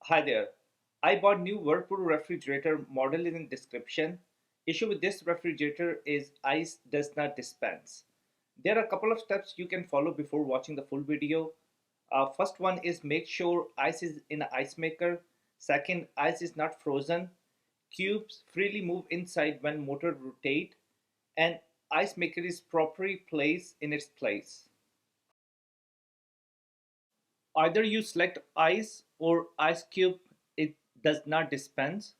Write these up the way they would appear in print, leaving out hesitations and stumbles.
Hi there. I bought new Whirlpool refrigerator. Model is in description. Issue with this refrigerator is ice does not dispense. There are a couple of steps you can follow before watching the full video. First one is make sure ice is in an ice maker. Second, ice is not frozen. Cubes freely move inside when motor rotate, and ice maker is properly placed in its place. Either you select ice or ice cube, it does not dispense.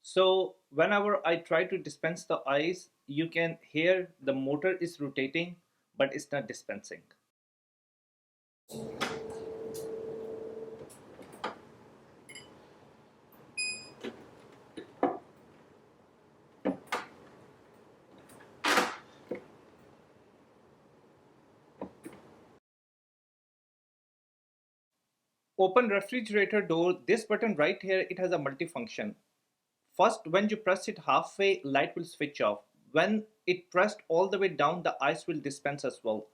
So whenever I try to dispense the ice, you can hear the motor is rotating, but it's not dispensing. Open refrigerator door, this button right here, it has a multifunction. First, when you press it halfway, light will switch off. When it pressed all the way down, the ice will dispense as well.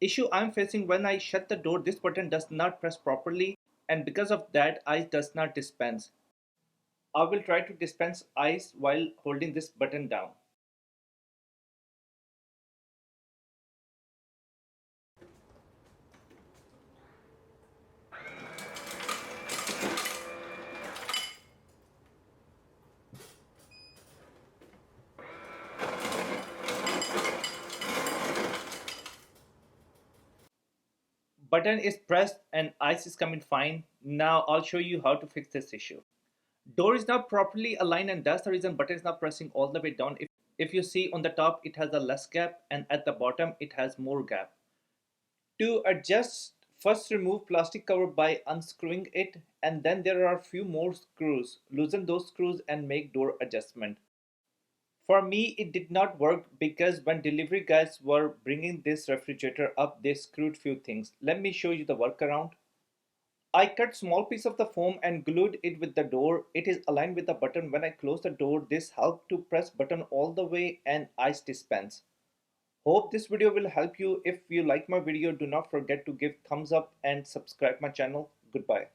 Issue I'm facing when I shut the door, this button does not press properly, and because of that, ice does not dispense. I will try to dispense ice while holding this button down. Button is pressed and ice is coming fine. Now I'll show you how to fix this issue. Door is not properly aligned and that's the reason button is not pressing all the way down. If you see on the top it has a less gap and at the bottom it has more gap. To adjust, first remove plastic cover by unscrewing it and then there are a few more screws. Loosen those screws and make door adjustment. For me, it did not work because when delivery guys were bringing this refrigerator up, they screwed few things. Let me show you the workaround. I cut small piece of the foam and glued it with the door. It is aligned with the button. When I close the door, this helped to press button all the way and ice dispense. Hope this video will help you. If you like my video, do not forget to give thumbs up and subscribe my channel. Goodbye.